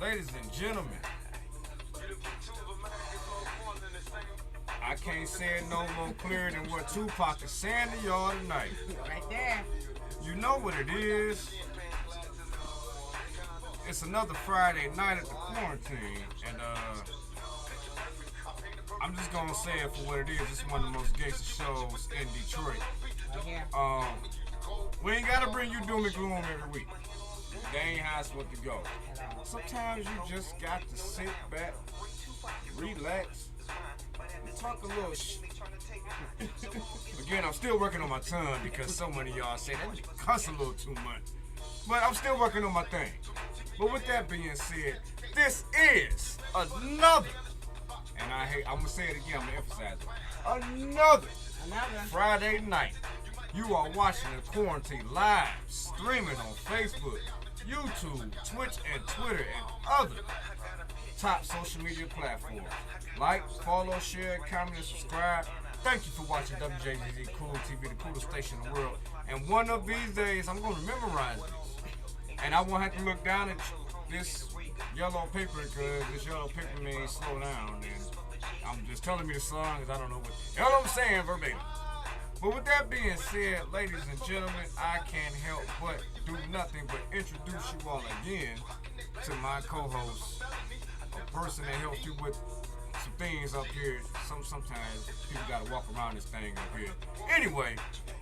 Ladies and gentlemen, I can't say it no more clear than what Tupac is saying to y'all tonight. Right there. You know what it is. It's another Friday night at the quarantine, and I'm just gonna say it for what it is. It's one of the most gangster shows in Detroit. Right here. We ain't gotta bring you doom and gloom every week. That ain't how it's supposed to go. Sometimes you just got to sit back, relax, and talk a little Again, I'm still working on my tongue because so many of y'all say that cuss a little too much. But I'm still working on my thing. But with that being said, this is another, and I'm gonna say it again, I'm gonna emphasize it. Another Friday night. You are watching the Quarantine live, streaming on Facebook, YouTube, Twitch, and Twitter, and other top social media platforms. Like, follow, share, comment, and subscribe. Thank you for watching WJZZ Cool TV, the coolest station in the world. And one of these days, I'm going to memorize this. And I won't have to look down at this yellow paper because this yellow paper means slow down. And I'm just telling me the song because I don't know what the hell I'm saying verbatim. But with that being said, ladies and gentlemen, I can't help but do nothing but introduce you all again to my co-host, a person that helps you with some things up here. Sometimes people gotta walk around this thing up here. Anyway,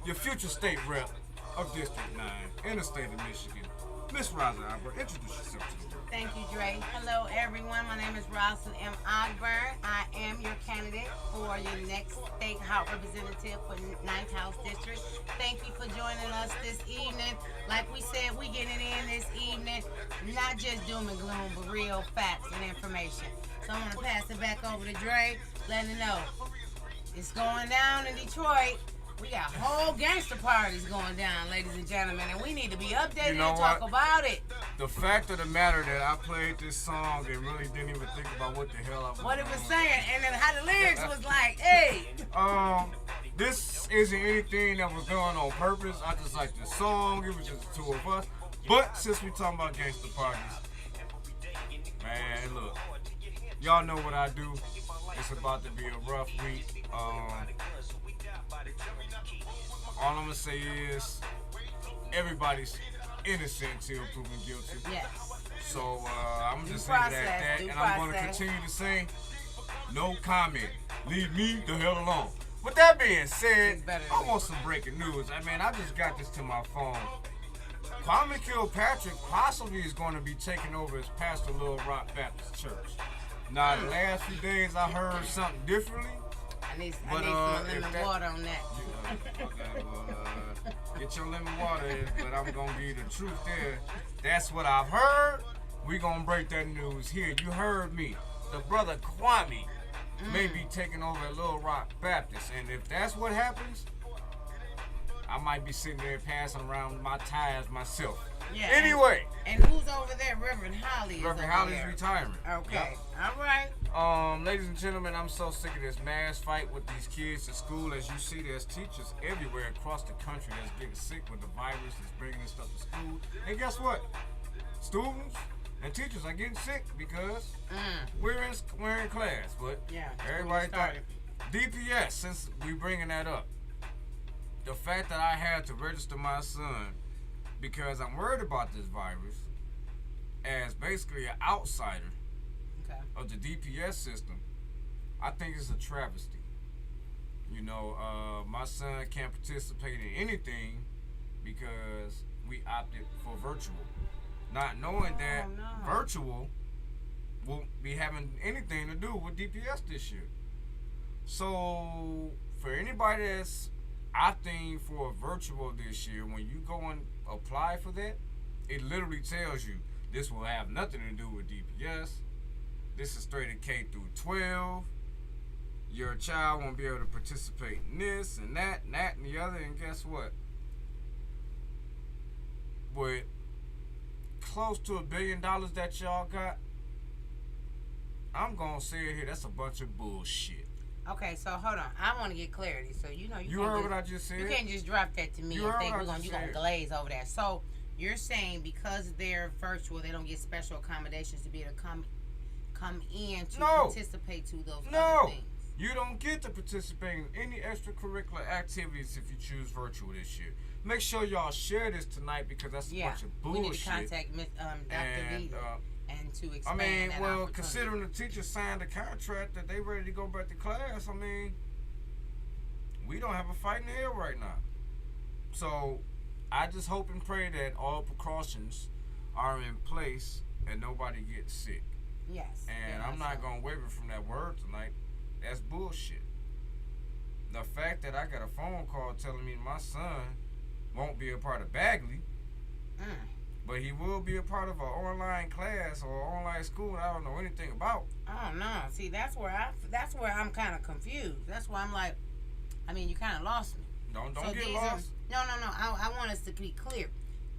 your future state rep of District 9 in the state of Michigan, Miss Roz, introduce yourself to the world. Thank you, Dre. Hello, everyone. My name is Rosalind M. Ogburn. I am your candidate for your next state House representative for 9th House District. Thank you for joining us this evening. Like we said, we getting in this evening, not just doom and gloom, but real facts and information. So I'm going to pass it back over to Dre, letting him know it's going down in Detroit. We got whole gangster parties going down, ladies and gentlemen, and we need to be updated and talk about it. The fact of the matter that I played this song and really didn't even think about what the hell I was What it was saying, and then how the lyrics was like, hey. This isn't anything that was done on purpose. I just like the song. It was just the two of us. But since we talking about gangster parties, man, look, y'all know what I do. It's about to be a rough week. All I'm gonna say is everybody's innocent until proven guilty. Yes. So I'm just saying that, and I'm gonna continue to say no comment. Leave me the hell alone. With that being said, I want some breaking news. I mean, I just got this to my phone. Kwame Kilpatrick possibly is going to be taking over as pastor of Little Rock Baptist Church. Now, the last few days I heard something differently. I need some lemon water on that. Get your lemon water, but I'm going to give you the truth there. That's what I've heard. We're going to break that news here. You heard me. The brother Kwame may be taking over at Little Rock Baptist. And if that's what happens, I might be sitting there passing around my tires myself. Yeah. Anyway. And who's over there? Reverend Holly. Reverend Holly's retiring. Okay. Yep. All right. Ladies and gentlemen, I'm so sick of this mass fight with these kids at school. As you see, there's teachers everywhere across the country that's getting sick with the virus that's bringing this stuff to school. And guess what? Students and teachers are getting sick because we're in class. But everybody thought DPS, since we bringing that up, the fact that I had to register my son because I'm worried about this virus as basically an outsider of the DPS system, I think it's a travesty. You know, my son can't participate in anything because we opted for virtual, not knowing that virtual won't be having anything to do with DPS this year. So for anybody that's opting for a virtual this year, when you go and apply for that, it literally tells you this will have nothing to do with DPS. This is straight at K through 12. Your child won't be able to participate in this and that and the other. And guess what? With close to $1 billion that y'all got, I'm gonna say it here, that's a bunch of bullshit. Okay, so hold on. I want to get clarity. So you You can't heard just, what I just said? you can't just drop that to me You and heard think what I just you're gonna said. glaze over that. So you're saying because they're virtual, they don't get special accommodations to be able to come in to No. participate to those other No. things. You don't get to participate in any extracurricular activities if you choose virtual this year. Make sure y'all share this tonight because that's a Yeah, bunch of we bullshit. need to contact Dr. And Vita and to I expand mean, that well, opportunity. considering the teacher signed a contract that they ready to go back to class, I mean, we don't have a fight in hell right now. So I just hope and pray that all precautions are in place and nobody gets sick. Yes. And yeah, I'm not so- gonna waver from that word tonight. That's bullshit. The fact that I got a phone call telling me my son won't be a part of Bagley, Mm. but he will be a part of an online class or online school I don't know anything about. Oh no! See, that's where I'm kind of confused. That's why I'm like, I mean, you kind of lost me. Don't So get these lost. no. I want us to be clear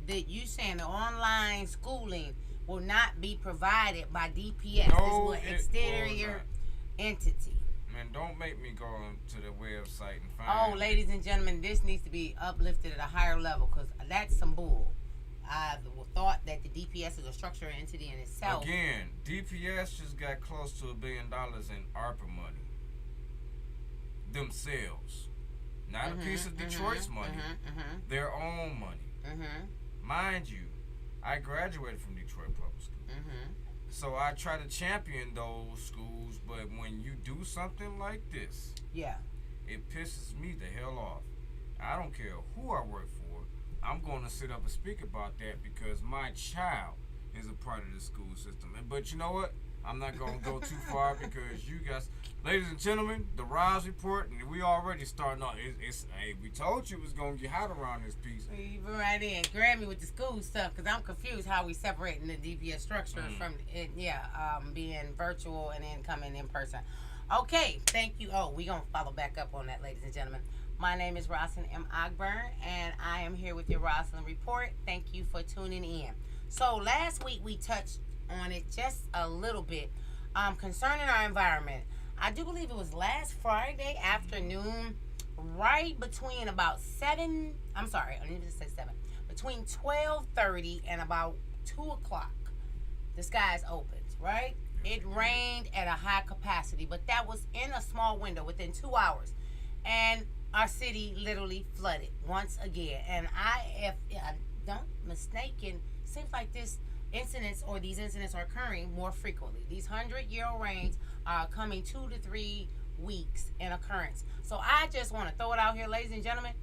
that you saying the online schooling will not be provided by DPS. No, This it is exterior will not. entity. Man, don't make me go to the website and find. Oh, ladies and gentlemen, this needs to be uplifted at a higher level because that's some bull. I thought that the DPS is a structural entity in itself. Again, DPS just got close to $1 billion in ARPA money themselves. Not a piece of Detroit's money, their own money. Mind you, I graduated from Detroit Public School. So I try to champion those schools, but when you do something like this, Yeah. it pisses me the hell off. I don't care who I work for. I'm going to sit up and speak about that because my child is a part of the school system. But you know what? I'm not going to go too far because you guys, ladies and gentlemen, the Roz Report, and we already starting off. Hey, we told you it was going to get hot around this piece. You been right in. Grab me with the school stuff because I'm confused how we separating the DPS structure from it. Yeah, being virtual and then coming in person. Okay, thank you. Oh, we gonna follow back up on that, ladies and gentlemen. My name is Rosalind M. Ogburn, and I am here with your Rosalind Report. Thank you for tuning in. So last week we touched on it just a little bit concerning our environment. I do believe it was last Friday afternoon, right between about 7, I'm sorry, I need to say 7, between 12:30 and about 2 o'clock, the skies opened, right? It rained at a high capacity, but that was in a small window within 2 hours. And our city literally flooded once again. And if I don't mistaken, seems like these incidents are occurring more frequently. These 100-year-old rains are coming 2 to 3 weeks in occurrence. So I just want to throw it out here, ladies and gentlemen.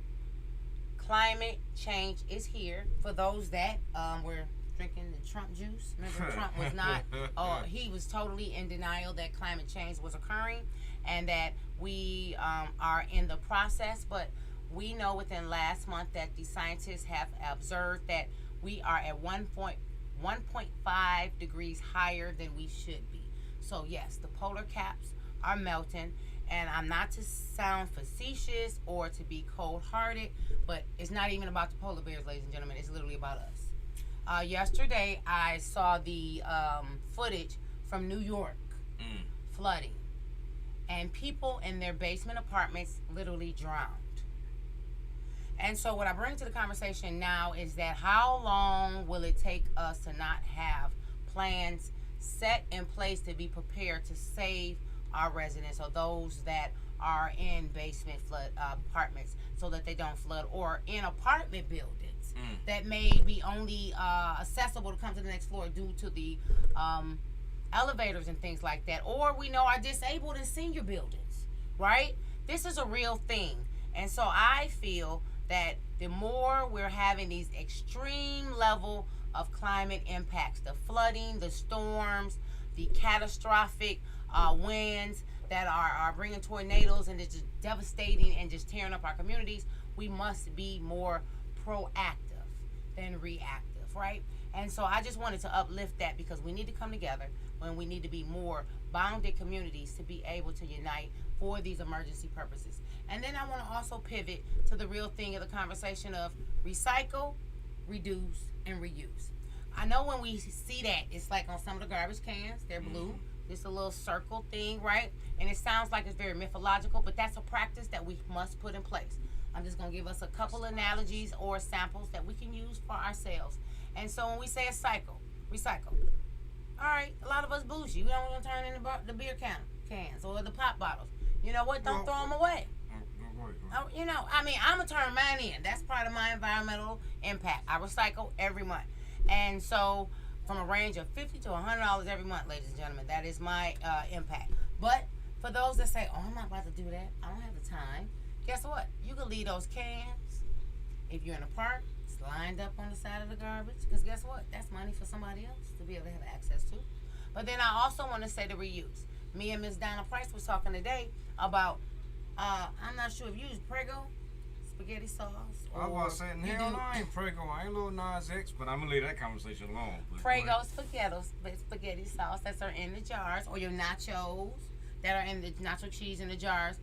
Climate change is here. For those that were drinking the Trump juice. Remember, Trump was not, he was totally in denial that climate change was occurring and that we are in the process. But we know within last month that the scientists have observed that we are at 1.5 degrees higher than we should be. So yes, the polar caps are melting. And I'm not to sound facetious or to be cold-hearted, but it's not even about the polar bears, ladies and gentlemen. It's literally about us. Yesterday, I saw the footage from New York flooding, and people in their basement apartments literally drowned. And so what I bring to the conversation now is that how long will it take us to not have plans set in place to be prepared to save our residents or those that are in basement flood apartments so that they don't flood, or in apartment buildings that may be only accessible to come to the next floor due to the elevators and things like that, or we know are disabled in senior buildings, right? This is a real thing. And so I feel that the more we're having these extreme level of climate impacts, the flooding, the storms, the catastrophic winds that are bringing tornadoes and it's just devastating and just tearing up our communities, we must be more proactive than reactive, right? And so I just wanted to uplift that because we need to come together when we need to be more bounded communities to be able to unite for these emergency purposes. And then I want to also pivot to the real thing of the conversation of recycle, reduce, and reuse. I know when we see that, it's like on some of the garbage cans, they're blue. This a little circle thing, right? And it sounds like it's very mythological, but that's a practice that we must put in place. I'm just gonna give us a couple analogies or samples that we can use for ourselves. And so when we say a cycle, recycle. All right, a lot of us bougie. We don't want to turn in the beer cans or the pop bottles. You know what? Don't throw them away. You know, I mean, I'm going to turn mine in. That's part of my environmental impact. I recycle every month. And so from a range of $50 to $100 every month, ladies and gentlemen, that is my impact. But for those that say, oh, I'm not about to do that, I don't have the time, guess what? You can leave those cans, if you're in a park, it's lined up on the side of the garbage, because guess what? That's money for somebody else to be able to have access to. But then I also want to say the reuse. Me and Miss Donna Price was talking today about, I'm not sure if you use Prego spaghetti sauce. I was saying, hell no, I ain't Prego. I ain't Lil Nas X, but I'm going to leave that conversation alone. Prego spaghetti sauce that are in the jars, or your nachos that are in the nacho cheese in the jars.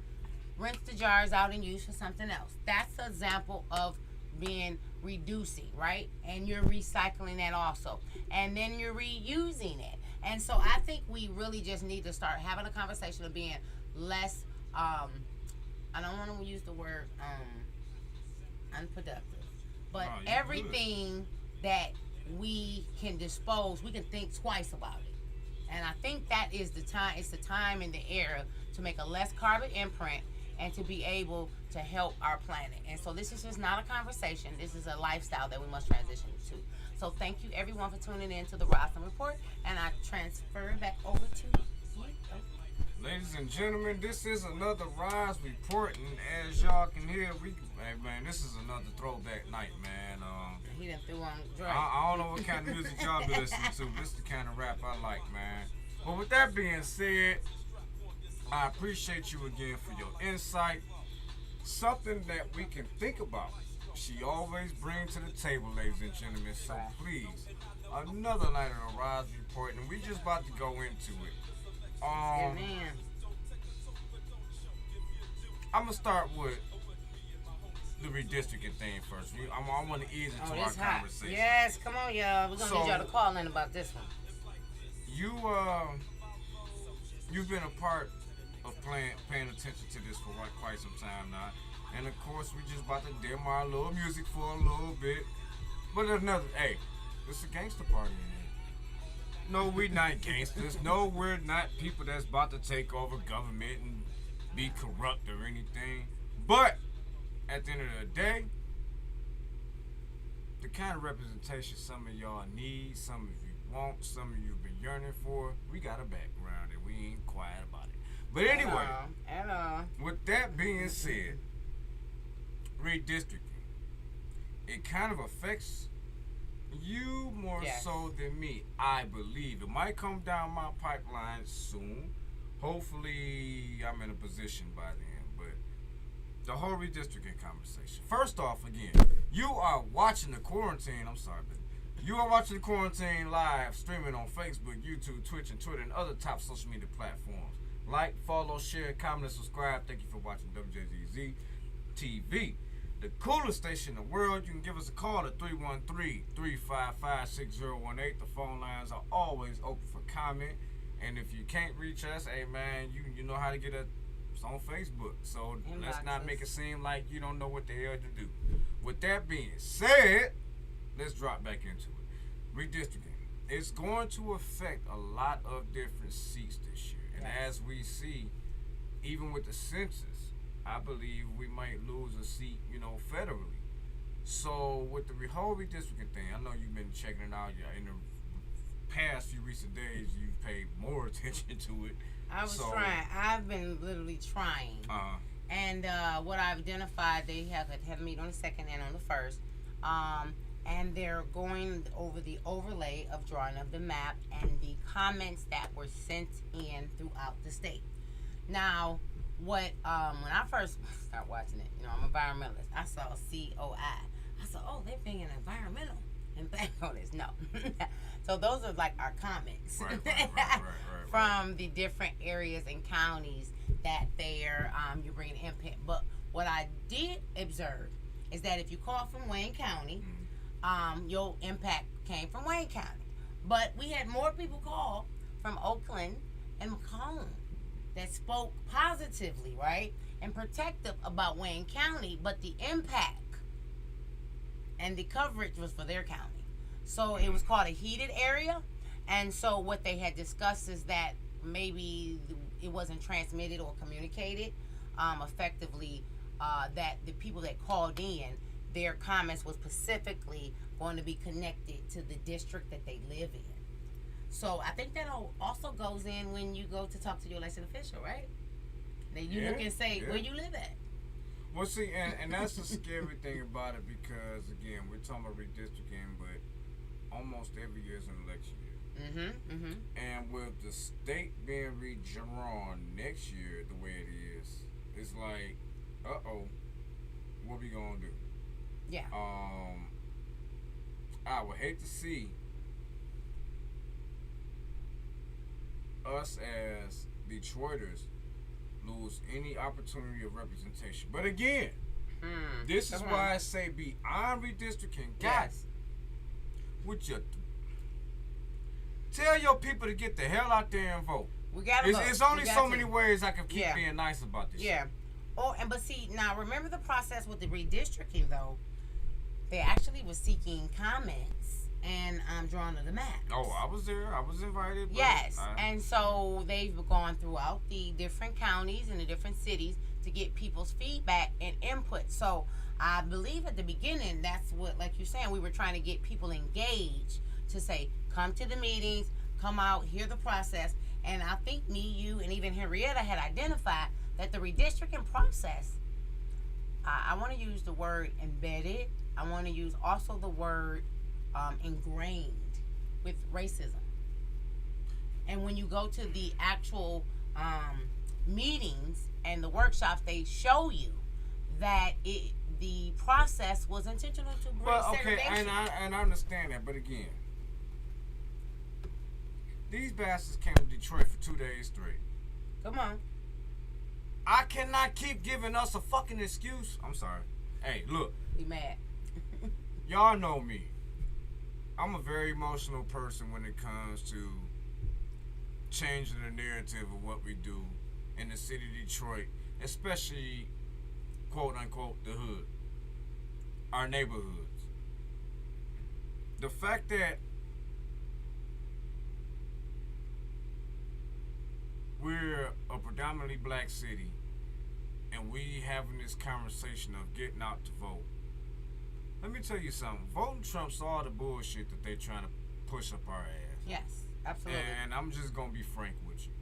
Rinse the jars out and use for something else. That's an example of being reducing, right? And you're recycling that also. And then you're reusing it. And so I think we really just need to start having a conversation of being less, I don't want to use the word unproductive, but everything that we can dispose, we can think twice about it. And I think that is the time, it's the time in the era to make a less carbon imprint and to be able to help our planet. And so this is just not a conversation. This is a lifestyle that we must transition to. So thank you everyone for tuning in to the Roslyn Report, and I transfer it back over to you. Ladies and gentlemen, this is another Roz Report, and as y'all can hear, hey man, this is another throwback night, man. He done threw on Drake. I don't know what kind of music y'all be listening to. This is the kind of rap I like, man. But with that being said, I appreciate you again for your insight. Something that we can think about. She always brings to the table, ladies and gentlemen. So please, another night of the Roz Report, and we just about to go into it. Amen. I'm gonna start with the redistricting thing first. I want to ease into our conversation. Yes, come on, y'all. We're gonna need y'all to call in about this one. You've been a part of paying attention to this for quite some time now. And of course, we just about to dim our little music for a little bit. But hey, it's a gangster party in here. No, we not gangsters. No, we're not people that's about to take over government and be corrupt or anything. But at the end of the day, the kind of representation some of y'all need, some of you want, some of you been yearning for, we got a background and we ain't quiet about it. But anyway, with that being said, redistricting, it kind of affects you more so than me, I believe. It might come down my pipeline soon. Hopefully, I'm in a position by then. But the whole redistricting conversation. First off, again, you are watching the quarantine. I'm sorry, but you are watching the quarantine live, streaming on Facebook, YouTube, Twitch, and Twitter, and other top social media platforms. Like, follow, share, comment, and subscribe. Thank you for watching WJZZ TV. The coolest station in the world. You can give us a call at 313-355-6018. The phone lines are always open for comment. And if you can't reach us, hey man, you know how to get us on Facebook. So let's not make it seem like you don't know what the hell to do. With that being said, let's drop back into it. Redistricting. It's going to affect a lot of different seats this year. And as we see, even with the census, I believe we might lose a seat, federally. So with the whole redistricting thing, I know you've been checking it out. In the past few recent days, you've paid more attention to it. I was trying. I've been literally trying. And what I've identified, they have a meeting on the 2nd and on the 1st. And they're going over the overlay of drawing of the map and the comments that were sent in throughout the state. Now, when I first started watching it, I'm an environmentalist. I saw COI. I said, oh, they're being environmental and think on this. No. So those are like our comments from the different areas and counties that they're you're bringing input. But what I did observe is that if you call from Wayne County, your impact came from Wayne County. But we had more people call from Oakland and Macomb that spoke positively, right, and protective about Wayne County, but the impact and the coverage was for their county. So it was called a heated area. And so what they had discussed is that maybe it wasn't transmitted or communicated effectively, that the people that called in, their comments was specifically going to be connected to the district that they live in. So I think that also goes in when you go to talk to your elected official, right? Then you look and say, where you live at. Well, see, and that's the scary thing about it, because, again, we're talking about redistricting, but almost every year is an election year. And with the state being redrawn next year the way it is, it's like, what we gonna do? Yeah. I would hate to see us as Detroiters lose any opportunity of representation. But again, this is why I say beyond redistricting, guys, would you tell your people to get the hell out there and vote? We gotta vote. It's only so many ways I can keep being nice about this. Yeah. But see, now remember the process with the redistricting, though. They actually was seeking comments and drawing of the map. Oh, I was there. I was invited. Yes. And so they've gone throughout the different counties and the different cities to get people's feedback and input. So I believe at the beginning, that's what, like you're saying, we were trying to get people engaged to say, come to the meetings, come out, hear the process. And I think me, you, and even Henrietta had identified that the redistricting process, I want to use the word embedded. I want to use also the word ingrained with racism. And when you go to the actual meetings and the workshops, they show you that the process was intentional to bring segregation. And I understand that, but again, these bastards came to Detroit for 2 days straight. Come on. I cannot keep giving us a fucking excuse. I'm sorry. Hey, look. Be mad. Y'all know me. I'm a very emotional person when it comes to changing the narrative of what we do in the city of Detroit, especially, quote unquote, the hood, our neighborhoods. The fact that we're a predominantly black city and we having this conversation of getting out to vote. Let me tell you something. Voting trumps all the bullshit that they're trying to push up our ass. Yes, absolutely. And I'm just going to be frank with you.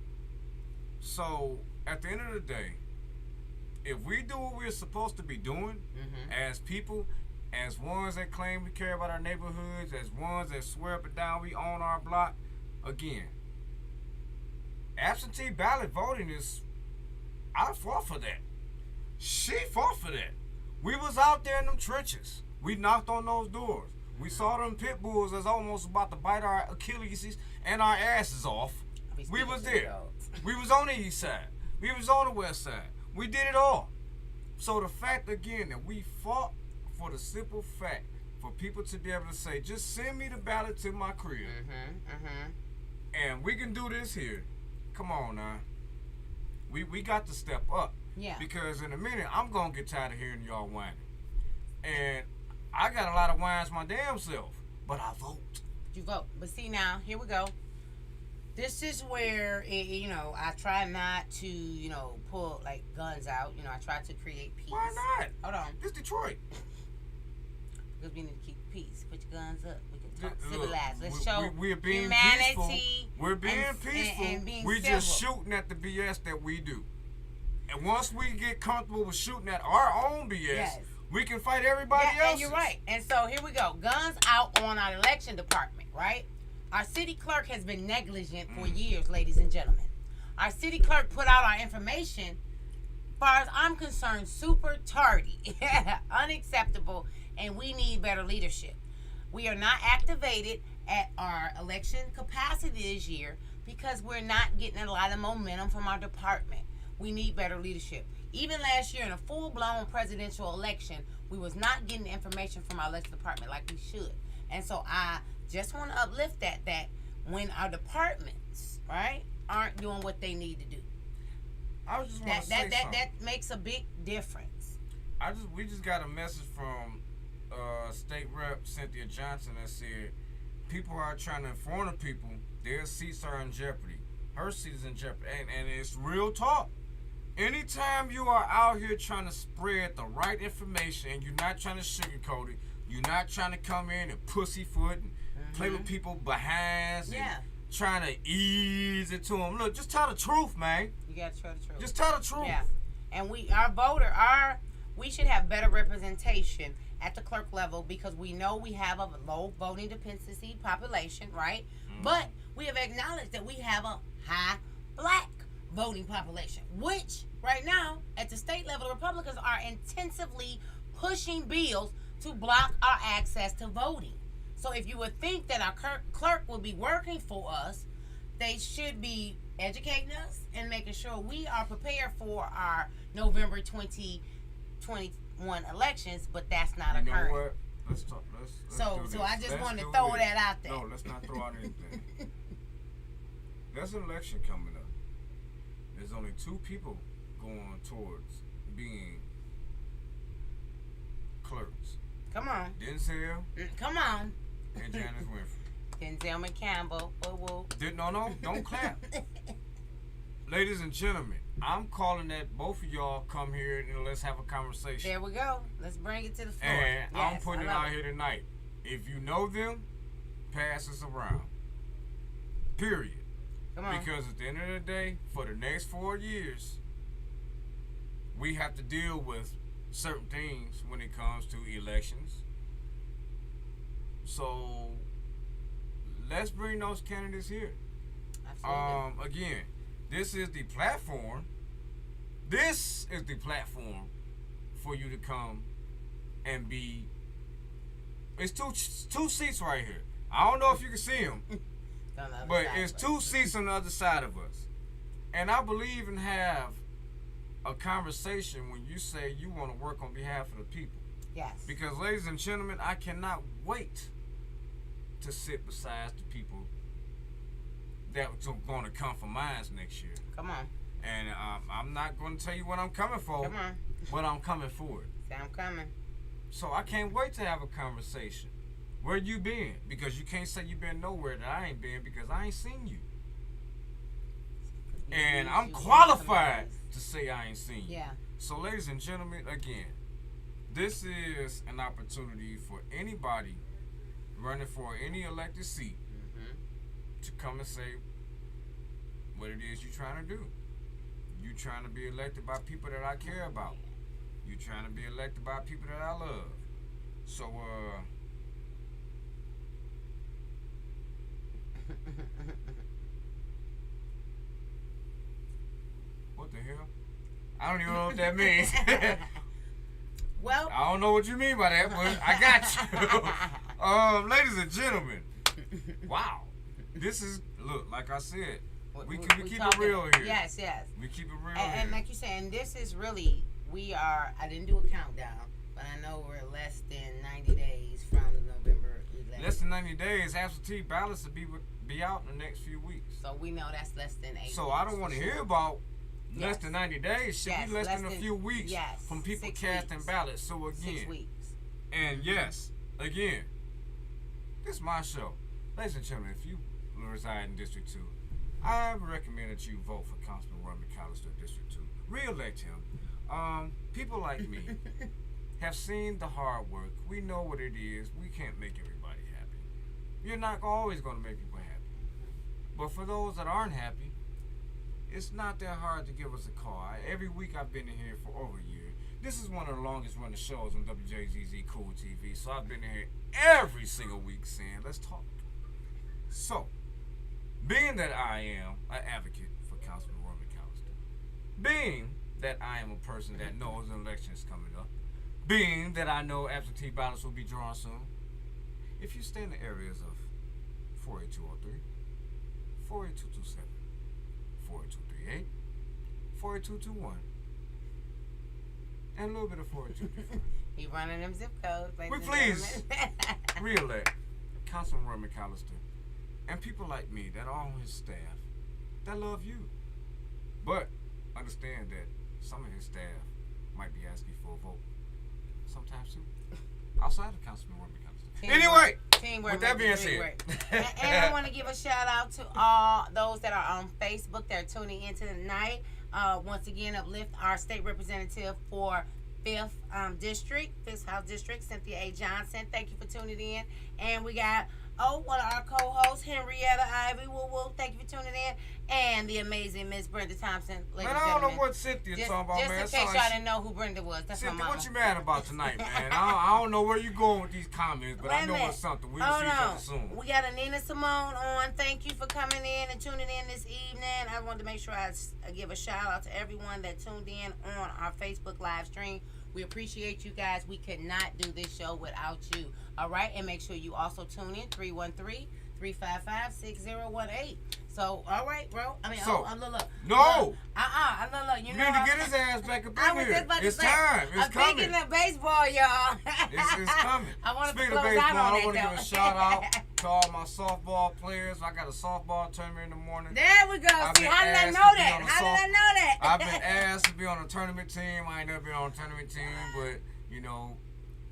So, at the end of the day, if we do what we're supposed to be doing as people, as ones that claim we care about our neighborhoods, as ones that swear up and down we own our block, again, absentee ballot voting I fought for that. She fought for that. We was out there in them trenches. We knocked on those doors. We saw them pit bulls that's almost about to bite our Achilles and our asses off. We was there. We was on the east side. We was on the west side. We did it all. So the fact, again, that we fought for the simple fact for people to be able to say, just send me the ballot to my crib. And we can do this here. Come on now. We got to step up. Yeah. Because in a minute, I'm going to get tired of hearing y'all whining. And I got a lot of whines my damn self. But I vote. You vote. But see now, here we go. This is where, I try not to, pull, like, guns out. I try to create peace. Why not? Hold on. It's Detroit. Because we need to keep peace. Put your guns up. We can talk Look, civilized. Let's show we're being humanity. Peaceful. We're being peaceful. And being we're civil. just shooting at the BS that we do. And once we get comfortable with shooting at our own BS, we can fight everybody else. And you're right. And so here we go. Guns out on our election department, right? Our city clerk has been negligent for years, ladies and gentlemen. Our city clerk put out our information, as far as I'm concerned, super tardy, unacceptable, and we need better leadership. We are not activated at our election capacity this year because we're not getting a lot of momentum from our department. We need better leadership. Even last year in a full-blown presidential election, we was not getting information from our election department like we should. And so I just want to uplift that when our departments, right, aren't doing what they need to do. I was just want to say something. That makes a big difference. We just got a message from State Rep Cynthia Johnson that said people are trying to inform the people their seats are in jeopardy. Her seat is in jeopardy, and it's real talk. Anytime you are out here trying to spread the right information and you're not trying to sugarcoat it, you're not trying to come in and pussyfoot and play with people behinds and trying to ease it to them. Look, just tell the truth, man. You gotta tell the truth. Just tell the truth. Yeah, and we should have better representation at the clerk level because we know we have a low voting dependency population, right? But we have acknowledged that we have a high black voting population, which right now at the state level, the Republicans are intensively pushing bills to block our access to voting. So if you would think that our clerk would be working for us, they should be educating us and making sure we are prepared for our November 2021 elections, but that's not occurring. You know what? Let's talk. Let's so do this. I just Let's wanted to do throw this. that out there. No, let's not throw out anything. There's an election coming up. There's only two people going towards being clerks. Come on. Denzel. Come on. And Janice Winfrey. Denzel McCampbell. Whoa. No, don't clap. Ladies and gentlemen, I'm calling that both of y'all come here and let's have a conversation. There we go. Let's bring it to the floor. And I'm putting it out here tonight. If you know them, pass us around. Period. Come on. Because at the end of the day, for the next 4 years, we have to deal with certain things when it comes to elections. So let's bring those candidates here. Absolutely. Again, this is the platform. This is the platform for you to come and be. It's two seats right here. I don't know if you can see them, but it's two seats on the other side of us. And I believe in have a conversation when you say you want to work on behalf of the people. Yes. Because, ladies and gentlemen, I cannot wait to sit beside the people that's going to come for mines next year. Come on. And I'm not going to tell you what I'm coming for. Come on. But I'm coming for it. Say I'm coming. So I can't wait to have a conversation. Where you been? Because you can't say you been nowhere that I ain't been because I ain't seen you. And I'm qualified to say I ain't seen you. Yeah. So, ladies and gentlemen, again, this is an opportunity for anybody running for any elected seat to come and say what it is you're trying to do. You trying to be elected by people that I care about. You trying to be elected by people that I love. So, what the hell? I don't even know what that means. Well, I don't know what you mean by that, but I got you. Ladies and gentlemen, wow. This is, look, like I said, we keep it real here. Yes. We keep it real and like you said, and this is really, I didn't do a countdown, but I know we're less than 90 days from the November election. Less than 90 days, absentee ballots will be out in the next few weeks. So we know that's less than 8 So weeks. I don't want to hear about less than 90 days. Should be less than a few weeks from people casting ballots. So again, 6 weeks. And yes, again, this is my show. Ladies and gentlemen, if you reside in District 2, I recommend that you vote for Councilman Roy McAllister, District 2. Re-elect him. People like me have seen the hard work. We know what it is. We can't make everybody happy. You're not always going to make people happy. But for those that aren't happy, it's not that hard to give us a call. Every week I've been in here for over a year. This is one of the longest running shows on WJZZ Cool TV. So I've been in here every single week saying, let's talk. So, being that I am an advocate for Councilman Roy McAllister, being that I am a person that knows an election is coming up, being that I know absentee ballots will be drawn soon, if you stay in the areas of 48203, 48227, 48238, 48221, and a little bit of 48235. He running them zip codes. We please re-elect Councilman Roy McAllister and people like me that are on his staff that love you. But understand that some of his staff might be asking for a vote. Sometimes too. Outside of Councilman Wormy Council. Anyway, with that being said. And I want to give a shout out to all those that are on Facebook that are tuning in tonight. Once again, uplift our state representative for 5th District, 5th House District, Cynthia A. Johnson. Thank you for tuning in. And we got, one of our co-hosts, Henrietta Ivy. Woo woo. Thank you for tuning in. And the amazing Miss Brenda Thompson. Man, I don't know what Cynthia's talking about, man. Just in case y'all didn't know who Brenda was. That's Cynthia, my mama. what you mad about tonight, man? I don't know where you going with these comments, but I know it's something. We'll see each other soon. We got Nina Simone on. Thank you for coming in and tuning in this evening. I wanted to make sure I give a shout out to everyone that tuned in on our Facebook live stream. We appreciate you guys. We could not do this show without you. All right? And make sure you also tune in 313-355-6018. So, all right, bro. I mean, look. No. Look. You know, need to get his ass back up in here. It's time. It's coming. I'm thinking of baseball, y'all. It's coming. I want to Speaking of baseball, I want to give a shout out to all my softball players. I got a softball tournament in the morning. There we go. See, how did I know that? I've been asked to be on a tournament team. I ain't never been on a tournament team, but, you know,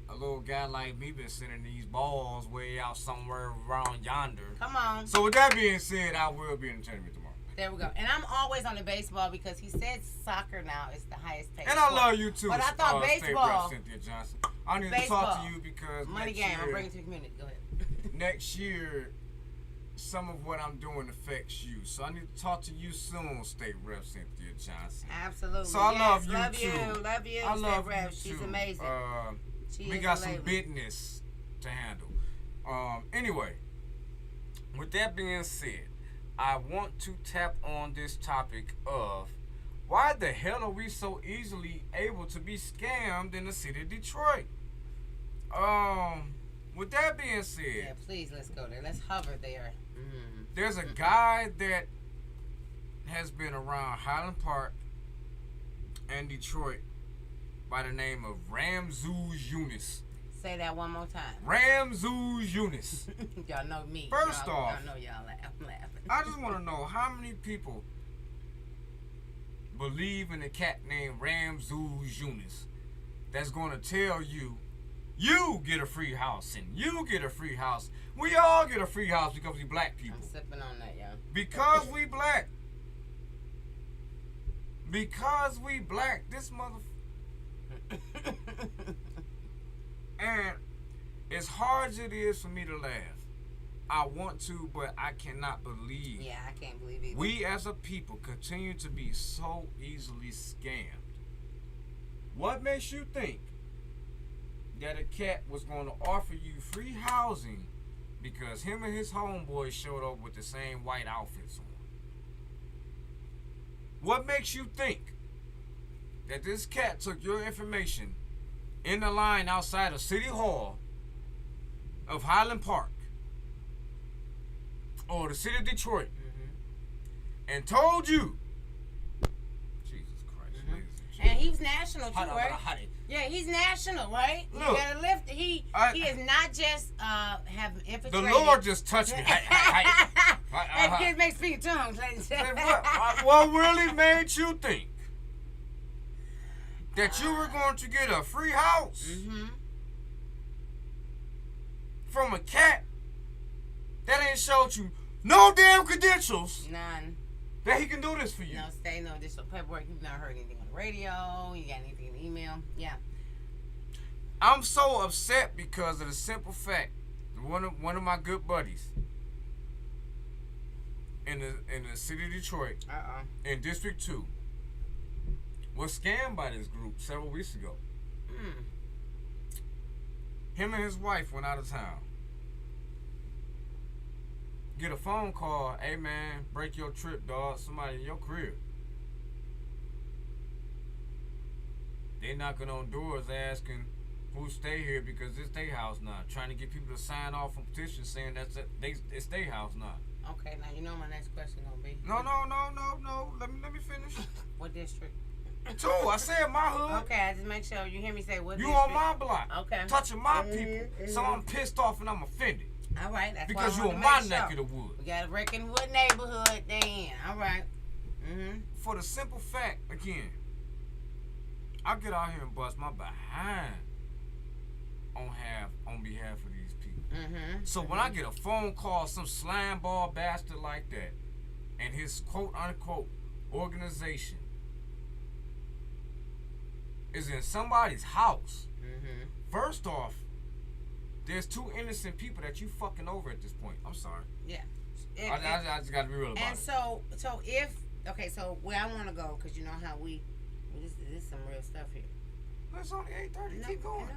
a little guy like me been sending these balls way out somewhere around yonder. Come on. So with that being said, I will be in the tournament tomorrow. There we go. And I'm always on the baseball because he said soccer now is the highest paid. And I love you too. But I thought baseball. Cynthia Johnson. I need to talk to you because money game. I'm bringing it to the community. Go ahead. Next year, some of what I'm doing affects you. So I need to talk to you soon, State Rep Cynthia Johnson. Absolutely. So I love you too. Love you. I love State Rep. you She's too. amazing. We got some business to handle. Anyway, with that being said, I want to tap on this topic of why the hell are we so easily able to be scammed in the city of Detroit? With that being said, yeah, please let's go there. Let's hover there. There's a guy that has been around Highland Park and Detroit by the name of Ramzoos Yunus. Say that one more time. Ramzoos Yunus. Y'all know me. First off, y'all know y'all I'm laughing. I just want to know how many people believe in a cat named Ramzoos Yunus that's going to tell you, you get a free house and you get a free house. We all get a free house because we black people. I'm sipping on that, y'all. Because we black. Because we black. This motherfucker. And as hard as it is for me to laugh, I want to, but I cannot believe. Yeah, I can't believe it. We as a people continue to be so easily scammed. What makes you think that a cat was going to offer you free housing because him and his homeboys showed up with the same white outfits on? What makes you think that this cat took your information in the line outside of City Hall of Highland Park or the city of Detroit and told you, Jesus Christ, ladies and and he's national too, right? Yeah, he's national, right? Look, you gotta lift. He is not just have infiltrated. The Lord just touched me. That kid makes speaking tongues, ladies. What really made you think that you were going to get a free house from a cat that ain't showed you no damn credentials? None. That he can do this for you. No no additional paperwork. You've not heard anything on the radio. You got anything in the email? Yeah. I'm so upset because of the simple fact one of my good buddies in the city of Detroit in District 2 was scammed by this group several weeks ago. Him and his wife went out of town. Get a phone call, hey man, break your trip, dog. Somebody in your crib. They knocking on doors asking who stay here because it's their house now. Trying to get people to sign off on petitions saying it's their house now. Okay, now you know my next question gonna be. No. Let me finish. What district? 2. I said my hood. Okay, I just make sure you hear me say what You district. on my block. Okay. Touching my people. So I'm pissed off and I'm offended. All right. That's because why you're in my neck of the woods. We got to reckon what neighborhood they in. All right. Mm-hmm. For the simple fact, again, I get out here and bust my behind on behalf of these people. Mm-hmm. So when I get a phone call, some slime ball bastard like that, and his quote unquote organization is in somebody's house, Mm-hmm. first off, there's two innocent people that you fucking over at this point. I'm sorry. Yeah. I just got to be real about and it. so if so where I want to go, because you know how this is some real stuff here. It's only 8:30. No, Keep going.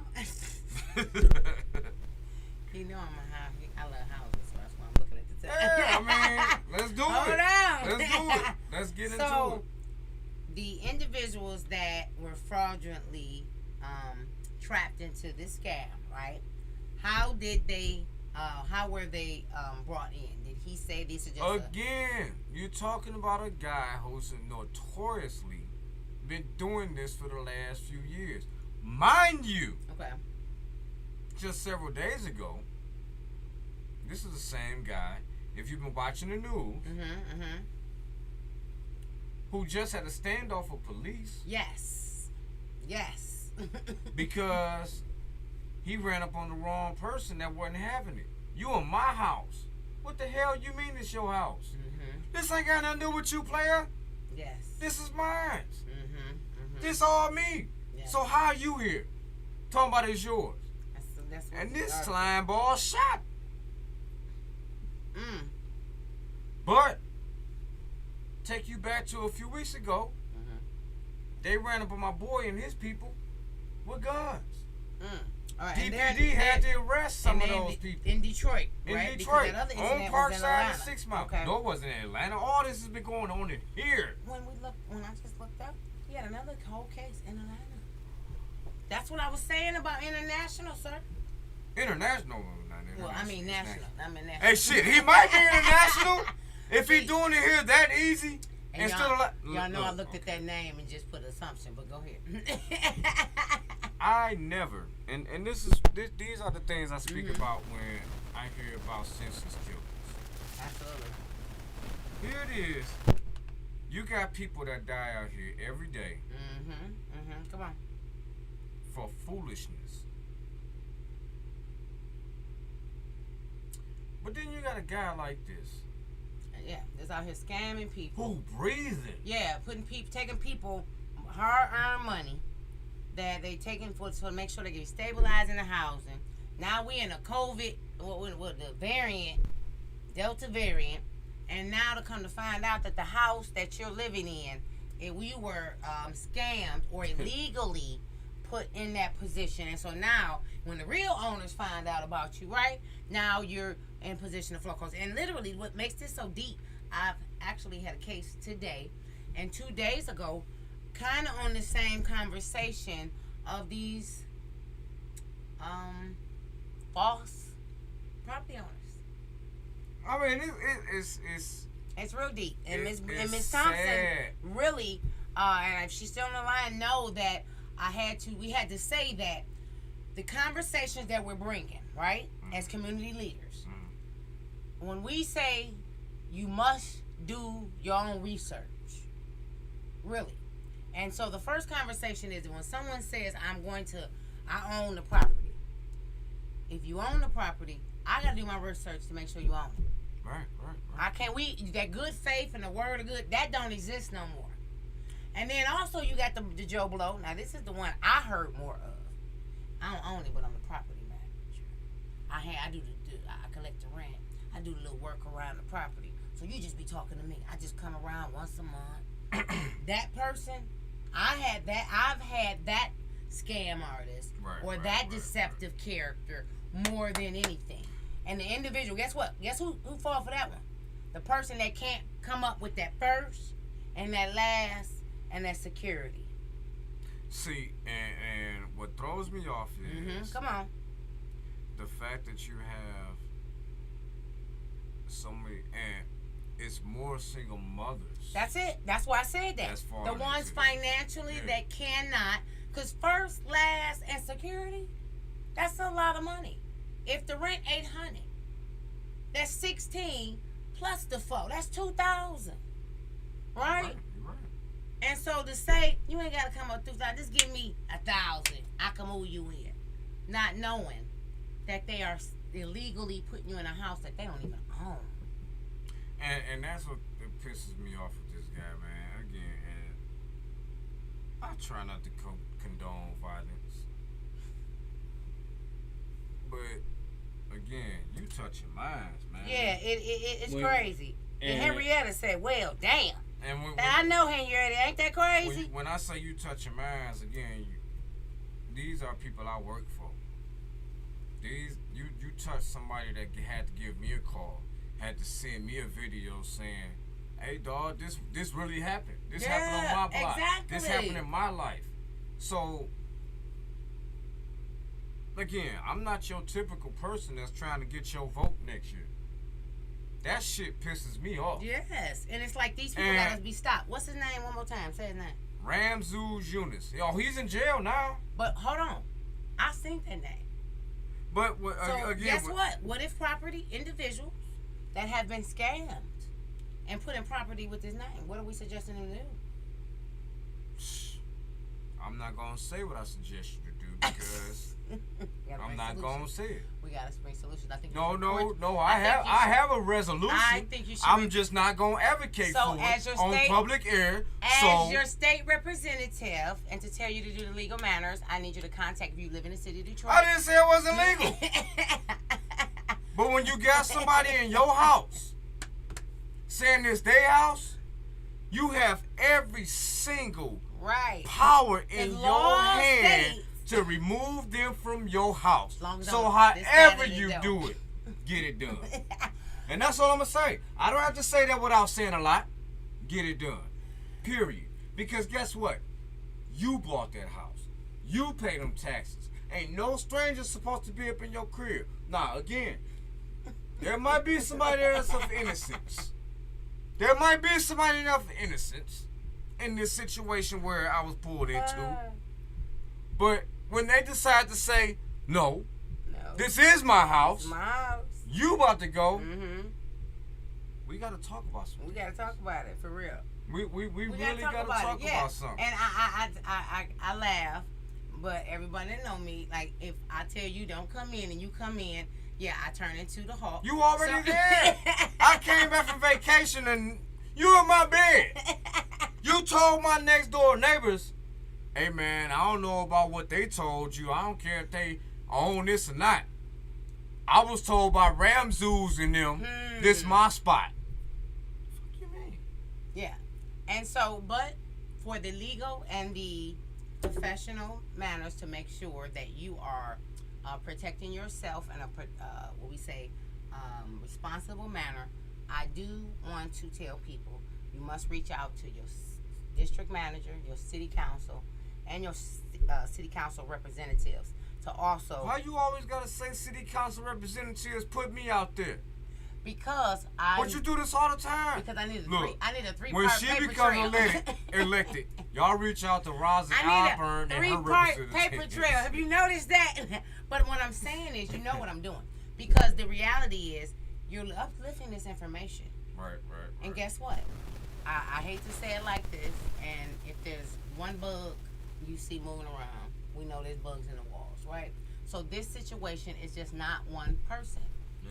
You know I'm a house. I love houses, so that's why I'm looking at the time. Yeah, I mean, let's do it. Hold on. Let's do it. Let's get into So, it. the individuals that were fraudulently trapped into this scam, right? How were they brought in? Did he say these are just Again, you're talking about a guy who's notoriously been doing this for the last few years. Mind you, okay? just several days ago, this is the same guy, if you've been watching the news, who just had a standoff with police. Yes. Because he ran up on the wrong person that wasn't having it. You in my house. What the hell you mean it's your house? This ain't got nothing to do with you, player. Yes. This is mine. This all me. Yes. So how you here? Talking about it's yours. That's and this slime ball shot. But take you back to a few weeks ago. They ran up on my boy and his people with guns. All right, DPD had to arrest some of those people. In Detroit, right? In Detroit. That other On Parkside and 6 Mile. Okay. No, it wasn't in Atlanta. All this has been going on in here. When I just looked up, he had another cold case in Atlanta. That's what I was saying about international, sir. International? Well, I mean national. Hey, shit, he might be international if he doing it here that easy. And y'all know I looked at that name and just put assumption, but go ahead. I never, and these are the things I speak about when I hear about senseless killings. Absolutely. Here it is. You got people that die out here every day. Come on. For foolishness. But then you got a guy like this. Yeah, that's out here scamming people. Who breathing? Yeah, taking people hard-earned money that they taking to make sure they get stabilized in the housing. Now we in a COVID, with the variant, Delta variant, and now to come to find out that the house that you're living in, if you were scammed or illegally put in that position, and so now when the real owners find out about you, right, now you're in position of foreclose. And literally what makes this so deep, I've actually had a case today and 2 days ago, kind of on the same conversation of these false property owners. I mean, it's real deep. And Miss Thompson sad. Really, and if she's still on the line, know that we had to say that the conversations that we're bringing, right, as community leaders, when we say you must do your own research, really. And so the first conversation is when someone says, I own the property. If you own the property, I got to do my research to make sure you own it. Right. That good faith and the word of good, that don't exist no more. And then also you got the Joe Blow. Now this is the one I heard more of. I don't own it, but I'm the property manager. I collect the rent. I do the little work around the property. So you just be talking to me. I just come around once a month. That person, I've had that scam artist or that deceptive character more than anything. And the individual, guess what? Guess who fall for that one? The person that can't come up with that first and that last and that security. See, and what throws me off is come on, the fact that you have so many, and it's more single mothers. That's it. That's why I said that. The ones financially that cannot, because first, last, and security, that's a lot of money. If the rent $800, That's 16 plus the 4. That's 2,000. Right? You're right. And so to say, you ain't got to come up 2,000, just give me 1,000. I can move you in. Not knowing that they are illegally putting you in a house that they don't even own. And that's what pisses me off with this guy, man. Again, and I try not to condone violence. But, again, you touching minds, man. Yeah, it's crazy. And Henrietta said, well, damn. And I know Henrietta, ain't that crazy? When I say you touching minds, again, these are people I work for. You touched somebody that had to give me a call, had to send me a video saying, hey, dog, this really happened. This happened on my block. Exactly. This happened in my life. So, again, I'm not your typical person that's trying to get your vote next year. That shit pisses me off. Yes. And it's like these people gotta be stopped. What's his name? One more time. Say his name. Ramzouz Yunus. Oh, he's in jail now. But hold on. I seen that name. But So again, guess what? What if property individuals that have been scammed and put in property with his name? What are we suggesting them to do? I'm not gonna say what I suggest you to do because I'm not gonna say it. We gotta bring solutions. I think. No. I have a resolution. I think you should. I'm just not gonna advocate for it on public air. As your state representative, and to tell you to do the legal manners, I need you to contact if you live in the city of Detroit. I didn't say it wasn't legal. But when you got somebody in your house saying this their house, you have every single power in your hand to remove them from your house. So however you do it, get it done. And that's all I'm going to say. I don't have to say that without saying a lot. Get it done. Period. Because guess what? You bought that house. You pay them taxes. Ain't no stranger supposed to be up in your crib. Now, again, there might be somebody else of innocence. There might be somebody else of innocence in this situation where I was pulled into. But when they decide to say, no, this is my house. My house. You about to go. We got to talk about something. We got to talk about it, for real. We really got to talk about something. And I laugh, but everybody that know me, like, if I tell you don't come in and you come in, I turn into the Hulk. You already did. I came back from vacation and you in my bed. You told my next door neighbors, hey man, I don't know about what they told you. I don't care if they own this or not. I was told by Ramzouz and them, this my spot. What the fuck you mean? Yeah. And so, but for the legal and the professional manners to make sure that you are protecting yourself in a, what we say, responsible manner, I do want to tell people you must reach out to your district manager, your city council, and your city council representatives to also. Why you always gotta say city council representatives? Put me out there. Because But you do this all the time. Because I need a three-part when she paper becomes trail. elected, y'all reach out to Roz and Alburn and her three-part representatives. paper trail. Have you noticed that? But what I'm saying is, you know what I'm doing. Because the reality is, you're uplifting this information. Right. And guess what? I hate to say it like this, and if there's one bug you see moving around, we know there's bugs in the walls, right? So this situation is just not one person.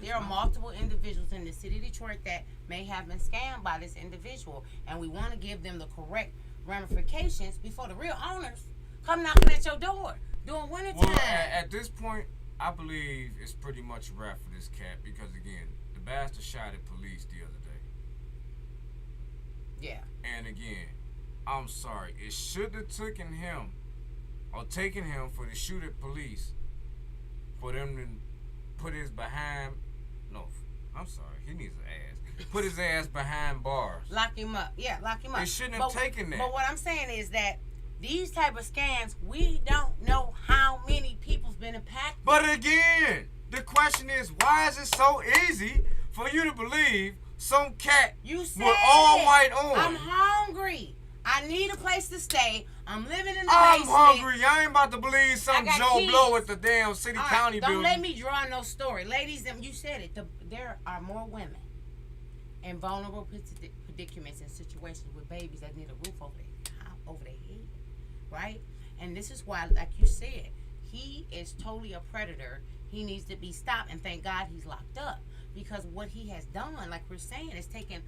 There are multiple individuals in the city of Detroit that may have been scammed by this individual, and we want to give them the correct ramifications before the real owners come knocking at your door during wintertime. Well, at this point, I believe it's pretty much a wrap for this cat because, again, the bastard shot at police the other day. Yeah. And again, I'm sorry. It should have taken him for the shoot at police for them to put his behind. No, I'm sorry. He needs an ass. Put his ass behind bars. Lock him up. Yeah, lock him up. They shouldn't have taken that. But what I'm saying is that these type of scams, we don't know how many people's been impacted. But again, the question is, why is it so easy for you to believe some cat with all white on? I'm hungry. I need a place to stay. I'm living in the I'm basement. hungry. I ain't about to believe some Joe kids. Blow at the damn city county don't building. let me draw no story. Ladies, you said it. There are more women in vulnerable predicaments and situations with babies that need a roof over their head, right? And this is why, like you said, he is totally a predator. He needs to be stopped, and thank God he's locked up, because what he has done, like we're saying, is taking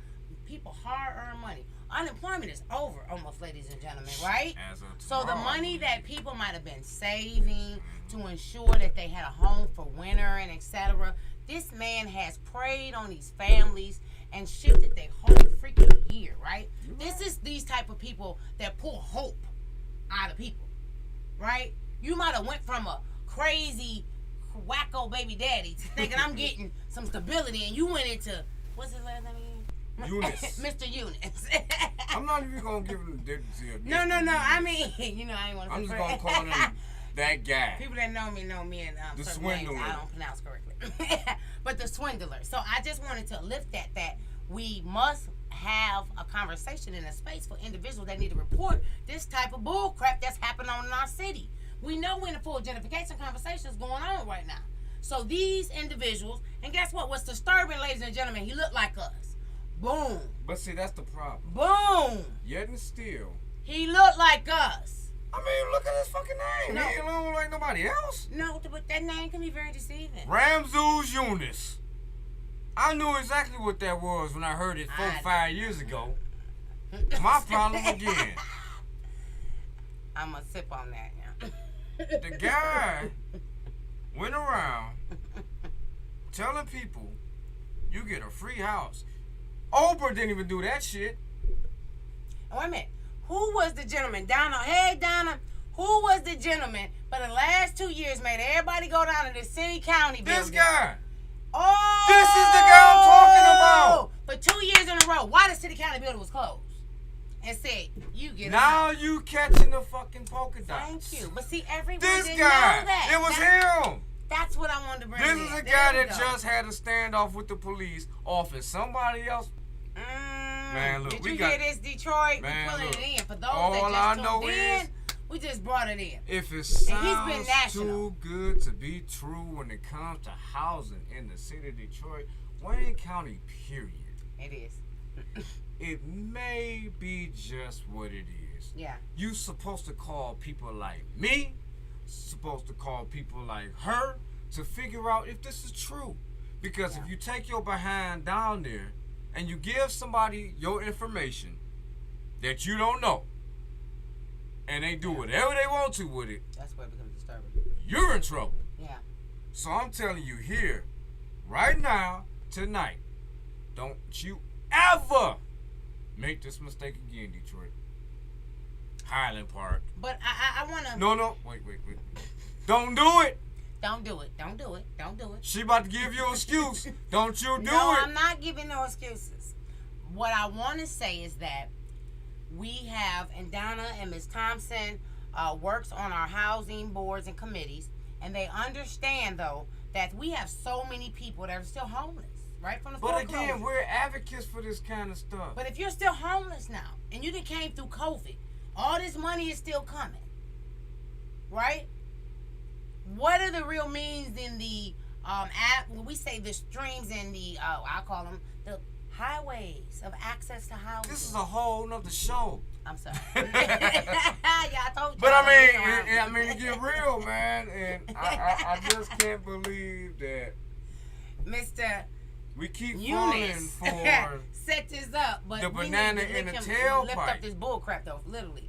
people hard-earned money. Unemployment is over almost, ladies and gentlemen, right? So the money that people might have been saving to ensure that they had a home for winter and etc., this man has preyed on these families and shifted their whole freaking year, right? This is these type of people that pull hope out of people, right? You might have went from a crazy wacko baby daddy to thinking I'm getting some stability, and you went into, what's his last name again? Eunice. Mr. Eunice. I'm not even gonna give him the dignity of No. I mean, I ain't want to. I'm just gonna call him that guy. People that know me, and the swindler. swindler. I don't pronounce correctly, but the swindler. So I just wanted to lift that we must have a conversation in a space for individuals that need to report this type of bull crap that's happening in our city. We know when the full gentrification conversation is going on right now. So these individuals, and guess what? What's disturbing, ladies and gentlemen? He looked like us. Boom. But see, that's the problem. Boom. Yet and still, he looked like us. I mean, look at his fucking name. No. He ain't look like nobody else. No, but that name can be very deceiving. Ramses Eunice. I knew exactly what that was when I heard it 5 years ago. My problem again. I'm going to sip on that, yeah. The guy went around telling people you get a free house. Oprah didn't even do that shit. Wait a minute. Who was the gentleman? Donna. Hey, Donna. Who was the gentleman for the last 2 years made everybody go down to the city county building? This guy. Oh! This is the guy I'm talking about. For 2 years in a row, why the city county building was closed? And said, you get now out. You catching the fucking polka dots. Thank you. But see, everyone this didn't guy, know that. It was him. That's what I wanted to bring This in. is a guy that just had a standoff with the police off of somebody else. Man, look, did we you got, hear this, Detroit? Man, We pulling look, it in. For those all that I just know tuned in, we just brought it in. If it And sounds he's been national. too good to be true when it comes to housing in the city of Detroit, Wayne County, period. It is. It may be just what it is. Yeah. You supposed to call people like me, supposed to call people like her to figure out if this is true. Because if you take your behind down there and you give somebody your information that you don't know, and they do whatever they want to with it, that's where it becomes disturbing. you're in trouble. Yeah. So I'm telling you here, right now, tonight, don't you ever make this mistake again, Detroit. Highland Park. But I want to... No. Wait. Don't do it. Don't do it. Don't do it. Don't do it. She about to give you an excuse. Don't you do No, it. I'm not giving no excuses. What I want to say is that we have, and Donna and Ms. Thompson works on our housing boards and committees, and they understand, though, that we have so many people that are still homeless, right from the But foreclosure. again, we're advocates for this kind of stuff. But if you're still homeless now, and you done came through COVID, all this money is still coming, right? What are the real means in the when we say the streams and the I call them the highways of access to housing? This is a whole nother show. I'm sorry. Yeah, I told you. But I mean, it get real, man, and I just can't believe that Mr. we keep falling Eunice for set this up, but the we banana need to in the lift tailpipe. up this bull crap, though, literally.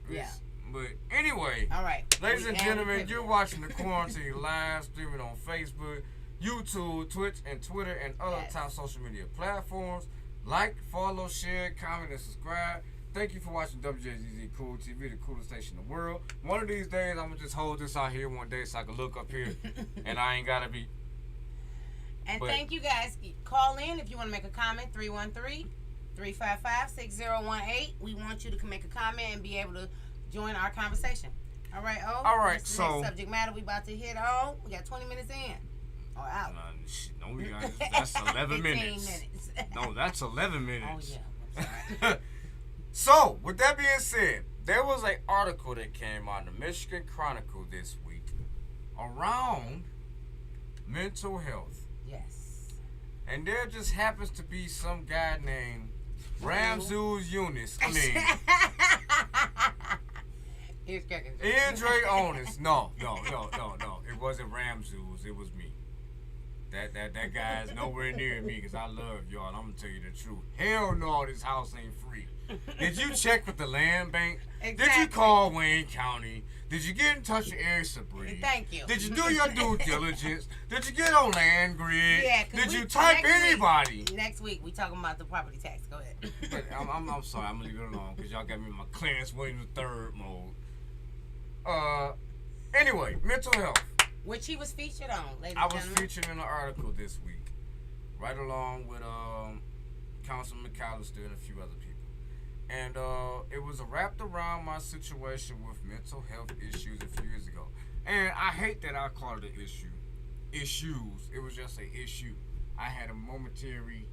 Yeah. But anyway, All right. ladies and gentlemen, pivot. you're watching the Quarantine Live, streaming on Facebook, YouTube, Twitch, and Twitter, and other top social media platforms. Like, follow, share, comment, and subscribe. Thank you for watching WJZZ Cool TV, the coolest station in the world. One of these days, I'm going to just hold this out here one day so I can look up here, and I ain't got to be... And thank you guys. Call in if you want to make a comment, 313-355-6018. We want you to make a comment and be able to join our conversation. All right, All right, this so... next subject matter we about to hit on. We got 20 minutes in. Or out. No, we got, that's 11 minutes. No, that's 11 minutes. Oh, yeah. I'm sorry. So, with that being said, there was an article that came out in the Michigan Chronicle this week around mental health. Yes. And there just happens to be some guy named Ramzuz Yunus. I mean, Eyondra Roz. No. It wasn't Ramzuz. It was me. That guy is nowhere near me because I love y'all. And I'm going to tell you the truth. Hell no, this house ain't free. Did you check with the land bank? Exactly. Did you call Wayne County? Did you get in touch with Eric Sabri? Thank you. Did you do your due diligence? Did you get on Land Grid? Yeah. Did you type anybody? Next week we talking about the property tax. Go ahead. But I'm sorry. I'm gonna leave it alone because y'all got me in my Clarence Williams III mode. Anyway, mental health. Which he was featured on, ladies I and was gentlemen. featured in an article this week, right along with Councilman McAllister and a few other people. And it was wrapped around my situation with mental health issues a few years ago. And I hate that I call it an issue. Issues. It was just an issue. I had a momentary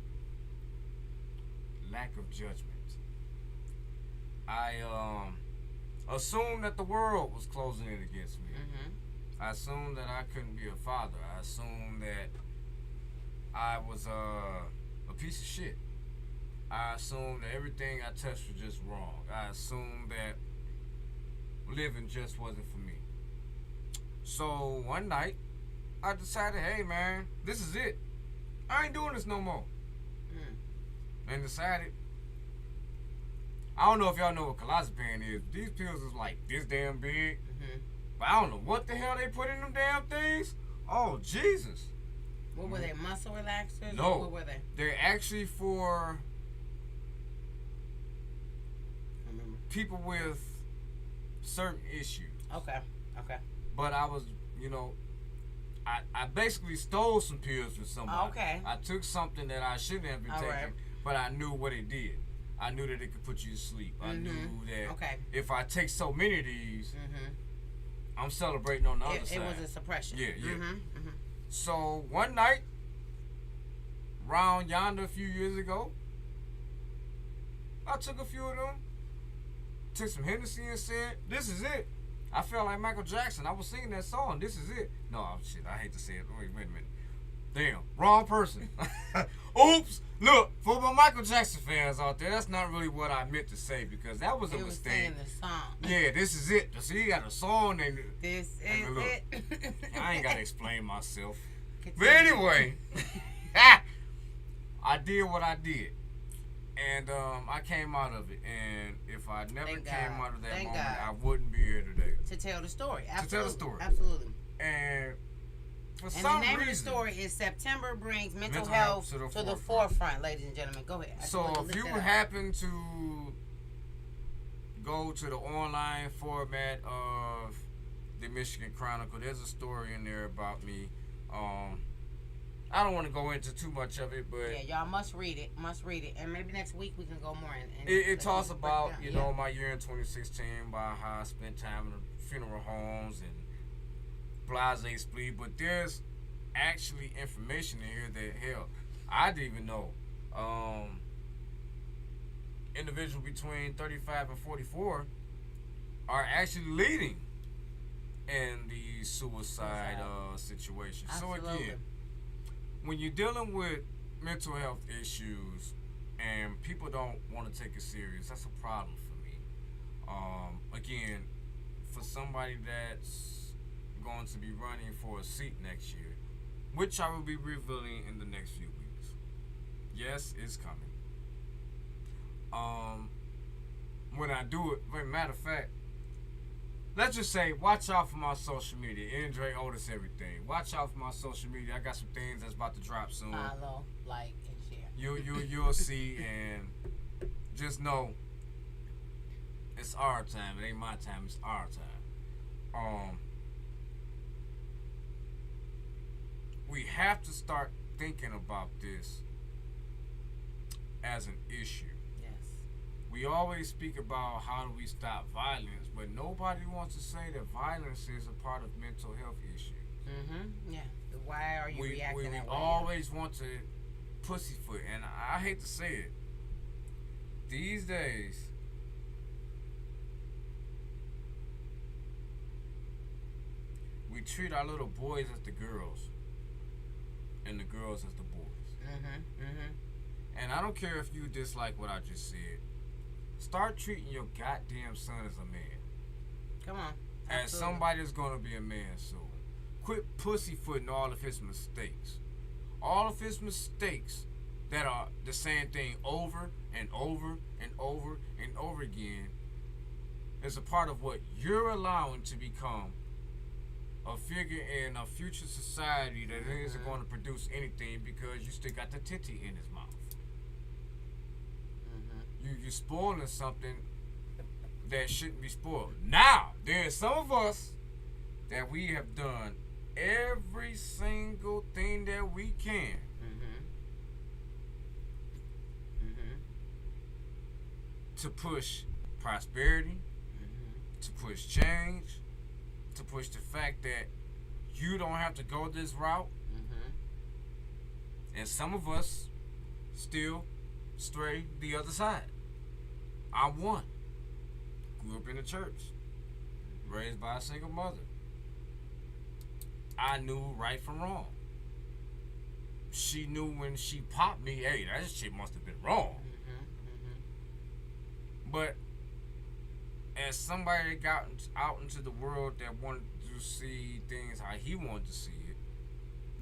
lack of judgment. I assumed that the world was closing in against me. Mm-hmm. I assumed that I couldn't be a father. I assumed that I was a piece of shit. I assumed that everything I touched was just wrong. I assumed that living just wasn't for me. So one night, I decided, hey man, this is it. I ain't doing this no more. And decided, I don't know if y'all know what clozapam is. These pills is like this damn big. Mm-hmm. But I don't know what the hell they put in them damn things. Oh, Jesus. What were they, muscle relaxers? No. Or what were they? They're actually for people with certain issues. Okay. But I was, I basically stole some pills from somebody. Okay. I took something that I shouldn't have been taking, right. but I knew what it did. I knew that it could put you to sleep. I knew that if I take so many of these, I'm celebrating on the other side. It was a suppression. Yeah. So one night, around yonder a few years ago, I took a few of them, took some Hennessy and said, this is it. I felt like Michael Jackson. I was singing that song, this is it. No, shit, I hate to say it. Wait a minute. Damn, wrong person. Oops. Look, for my Michael Jackson fans out there, that's not really what I meant to say because that was a mistake. Singing the song. Yeah, this is it. See, you got a song named This is it. I ain't got to explain myself. Continue. But anyway, I did what I did. And I came out of it. And if I never came out of that moment, I wouldn't be here today. To tell the story. Absolutely. To tell the story. Absolutely. And for some the name reason, of the story is September Brings Mental Health to the forefront, ladies and gentlemen. Go ahead. So if you happen to go to the online format of the Michigan Chronicle, there's a story in there about me. I don't want to go into too much of it, but yeah, y'all must read it. And maybe next week we can go more in. It talks about my year in 2016, about how I spent time in the funeral homes and blase splee, but there's actually information in here that hell I didn't even know. Individuals between 35 and 44 are actually leading in the suicide situation. Absolutely. So again, when you're dealing with mental health issues and people don't want to take it serious, that's a problem for me. Again, for somebody that's going to be running for a seat next year, which I will be revealing in the next few weeks. Yes, it's coming. When I do it, matter of fact, let's just say, watch out for my social media. Eyondra Roz everything. Watch out for my social media. I got some things that's about to drop soon. Follow, like, and share. You'll see, and just know it's our time. It ain't my time. It's our time. We have to start thinking about this as an issue. Yes. We always speak about how do we stop violence, but nobody wants to say that violence is a part of mental health issues. Yeah. Why are you reacting that way? We always want to pussyfoot, and I hate to say it. These days, we treat our little boys as the girls, and the girls as the boys. And I don't care if you dislike what I just said. Start treating your goddamn son as a man. Come on. As somebody that's gonna be a man soon. Quit pussyfooting all of his mistakes. All of his mistakes that are the same thing over and over and over and over again is a part of what you're allowing to become a figure in a future society that isn't going to produce anything because you still got the titty in his mouth. You're spoiling something that shouldn't be spoiled. Now, there's some of us that we have done every single thing that we can to push prosperity, to push change, to push the fact that you don't have to go this route. And some of us still stray the other side. I'm one. Grew up in the church. Raised by a single mother. I knew right from wrong. She knew when she popped me, hey, that shit must have been wrong. But as somebody that got out into the world that wanted to see things how he wanted to see it,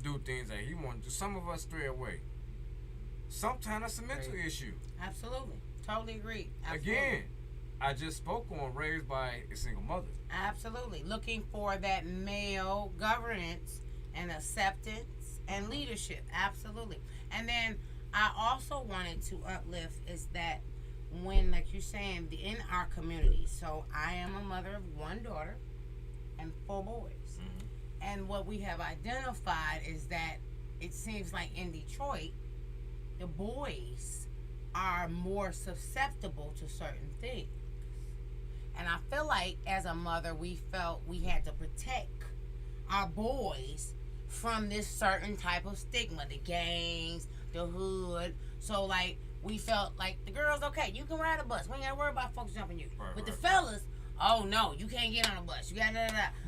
do things that he wanted to do, some of us stray away. Sometimes that's a mental issue. Absolutely. Totally agree. Absolutely. Again, I just spoke on raised by a single mother. Absolutely. Looking for that male governance and acceptance and leadership. Absolutely. And then I also wanted to uplift is that when, like you're saying, in our community, so I am a mother of one daughter and 4 boys. And what we have identified is that it seems like in Detroit, the boys are more susceptible to certain things. And I feel like as a mother, we felt we had to protect our boys from this certain type of stigma, the gangs, the hood. So like we felt like the girls, okay, you can ride a bus. We ain't gotta worry about folks jumping you. But the fellas, oh no, you can't get on a bus. You got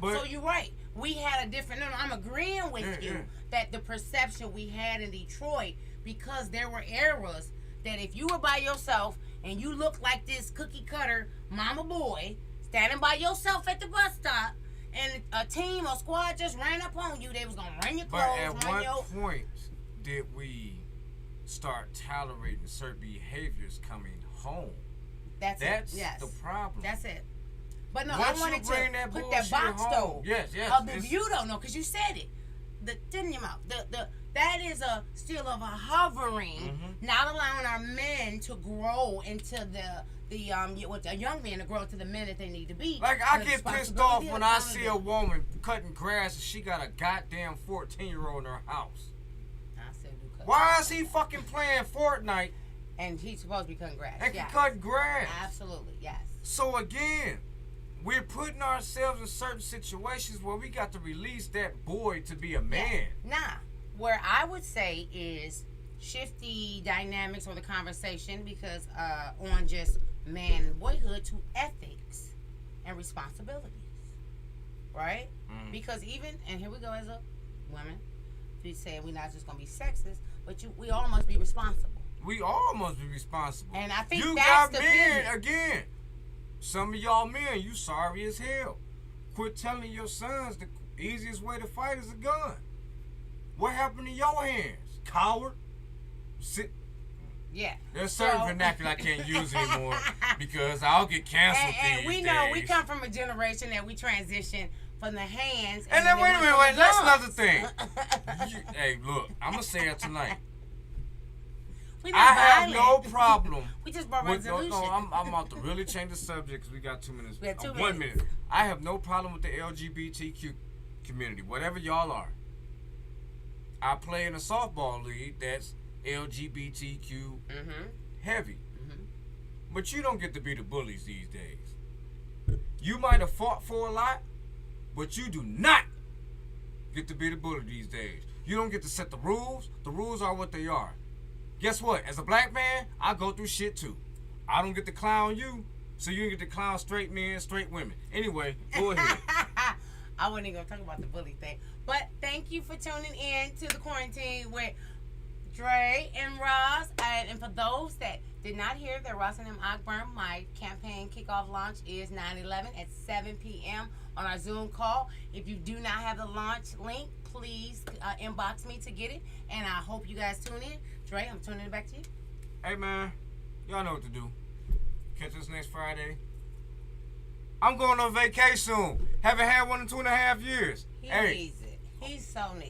So you're right. We had a different. No, I'm agreeing with you that the perception we had in Detroit, because there were eras that if you were by yourself and you looked like this cookie cutter mama boy standing by yourself at the bus stop, and a team or squad just ran up on you, they was gonna run your clothes. But at what point did we start tolerating certain behaviors coming home? That's the problem. That's it. But no, once I wanted to put that box though. Yes. Of the view though, no, because you said it. The in your mouth. That is a still of a hovering, not allowing our men to grow into the young men to grow into the men that they need to be. Like I get pissed off when I see a woman cutting grass and she got a goddamn 14-year-old in her house. I still do cut. Why is he fucking playing Fortnite? And he's supposed to be cutting grass. And cut grass. Absolutely, yes. So again, we're putting ourselves in certain situations where we got to release that boy to be a man. Nah, where I would say is shift the dynamics or the conversation because on just man and boyhood to ethics and responsibilities, right? Because even, and here we go as a woman, we say we're not just gonna be sexist, but we all must be responsible. We all must be responsible. And I think you that's got the men business. again. Some of y'all men, you sorry as hell. Quit telling your sons the easiest way to fight is a gun. What happened to your hands? Coward. Sit. Yeah. There's certain vernacular I can't use anymore because I'll get canceled and these we know days. we come from a generation that we transition from the hands. And then wait a minute, that's another thing. Hey, look, I'm gonna say it tonight. I have no problem. We just brought resolution. No, I'm about to really change the subject because we got 2 minutes. We have 2 1 minutes. minute. I have no problem with the LGBTQ community, whatever y'all are. I play in a softball league that's LGBTQ heavy. But you don't get to be the bullies these days. You might have fought for a lot, but you do not get to be the bully these days. You don't get to set the rules. The rules are what they are. Guess what? As a black man, I go through shit too. I don't get to clown you, so you don't get to clown straight men, straight women. Anyway, go ahead. I wasn't even gonna talk about the bully thing. But thank you for tuning in to the quarantine with Dre and Roz. And for those that did not hear that Roz and M. Ogburn, my campaign kickoff launch is 9/11 at 7 p.m. on our Zoom call. If you do not have the launch link, please inbox me to get it. And I hope you guys tune in. Dre, I'm tuning it back to you. Hey, man. Y'all know what to do. Catch us next Friday. I'm going on vacation soon. Haven't had one in 2.5 years. He Hey. needs it. He's so neat.